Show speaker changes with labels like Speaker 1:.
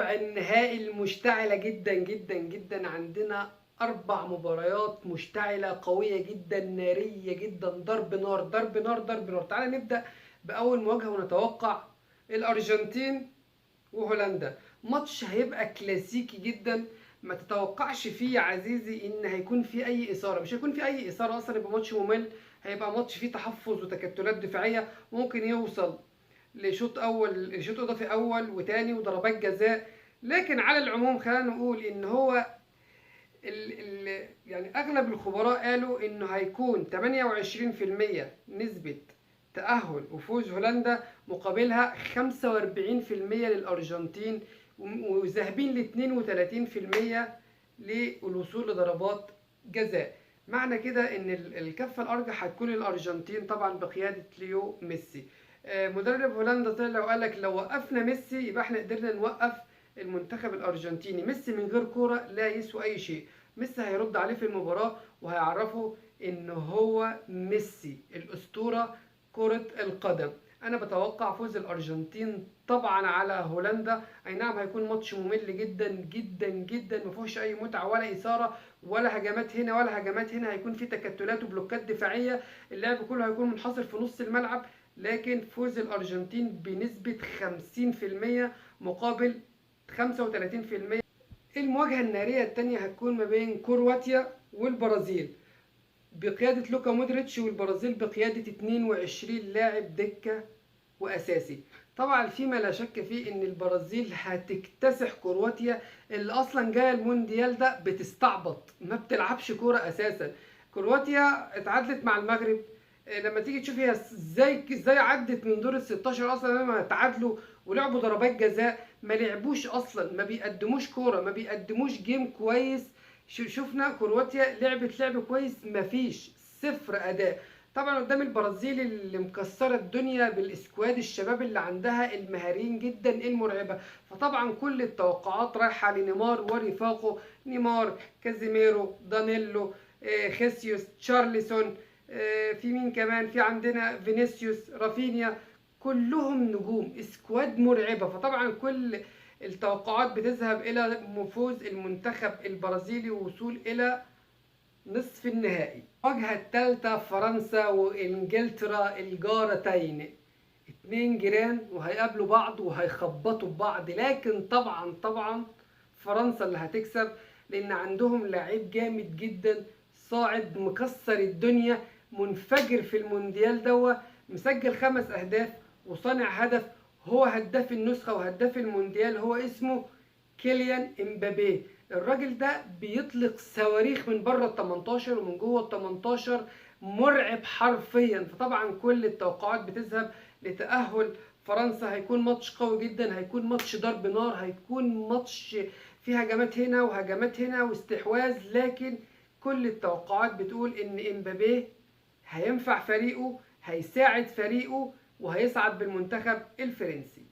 Speaker 1: النهائي المشتعلة جدا جدا جدا. عندنا 4 مباريات مشتعلة قوية جدا نارية جدا، ضرب نار ضرب نار ضرب نار. تعالى نبدأ بأول مواجهة ونتوقع الأرجنتين وهولندا. ماتش هيبقى كلاسيكي جدا، ما تتوقعش فيه يا عزيزي ان هيكون فيه اي اثاره. مش هيكون فيه اي اثاره اصلا، يبقى ماتش ممل. هيبقى ماتش فيه تحفظ وتكتلات دفاعيه، ممكن يوصل لشوط اضافي اول وتاني وضربات جزاء. لكن على العموم خلينا نقول ان هو يعني اغلب الخبراء قالوا انه هيكون 28% نسبة تأهل وفوز هولندا، مقابلها 45% للأرجنتين، وذاهبين ل 32% للوصول لضربات جزاء. معنى كده ان الكفة الأرجح هتكون الأرجنتين، طبعا بقيادة ليو ميسي. مدرب هولندا طلع وقال لك لو وقفنا ميسي يبقى احنا قدرنا نوقف المنتخب الارجنتيني. ميسي من غير كوره لا يسوى اي شيء. ميسي هيرد عليه في المباراه وهيعرفه ان هو ميسي الاسطوره كره القدم. انا بتوقع فوز الارجنتين طبعا على هولندا. اي نعم هيكون ماتش ممل جدا جدا جدا، ما فيهوش اي متعه ولا اثاره ولا هجمات هنا ولا هجمات هنا. هيكون في تكتلات وبلوكات دفاعيه، اللعب كله هيكون منحصر في نص الملعب. لكن فوز الارجنتين بنسبه 50% مقابل 35%. المواجهة النارية التانية هتكون ما بين كرواتيا والبرازيل بقيادة لوكا مودريتش، والبرازيل بقيادة 22 لاعب دكة وأساسي. طبعا فيما لا شك فيه ان البرازيل هتكتسح كرواتيا، اللي اصلا جايه المونديال ده بتستعبط، ما بتلعبش كوره اساسا. كرواتيا اتعادلت مع المغرب. لما تيجي تشوف هي ازاي عدت من دور ال 16 اصلا لما تعادلوا ولعبوا ضربات جزاء. ما لعبوش اصلا، ما بيقدموش كوره، ما بيقدموش جيم كويس. شفنا كرواتيا لعبت لعب كويس، مفيش، صفر اداء. طبعا قدام البرازيل اللي مكسره الدنيا بالاسكواد الشباب اللي عندها المهاريين جدا المرعبه. فطبعا كل التوقعات رايحه لنيمار ورفاقه، نيمار، كازيميرو، دانيلو، خيسيوس، تشارليسون، في مين كمان، في عندنا فينيسيوس، رافينيا. كلهم نجوم، اسكواد مرعبه. فطبعا كل التوقعات بتذهب الى فوز المنتخب البرازيلي ووصول الى نصف النهائي. الواجهة الثالثة فرنسا وانجلترا الجارتين، 2 جيران وهيقابلوا بعض وهيخبطوا ببعض. لكن طبعا فرنسا اللي هتكسب، لان عندهم لعيب جامد جدا صاعد مكسر الدنيا، منفجر في المونديال دوا، مسجل 5 اهداف وصانع هدف. هو هداف النسخة وهداف المونديال، هو اسمه كيليان امبابي. الراجل ده بيطلق صواريخ من بره ال 18 ومن جوه ال 18، مرعب حرفيا. فطبعا كل التوقعات بتذهب لتأهل فرنسا. هيكون ماتش قوي جدا، هيكون ماتش ضرب نار، هيكون ماتش فيه هجمات هنا وهجمات هنا واستحواذ. لكن كل التوقعات بتقول ان امبابي هينفع فريقه، هيساعد فريقه، وهيصعد بالمنتخب الفرنسي.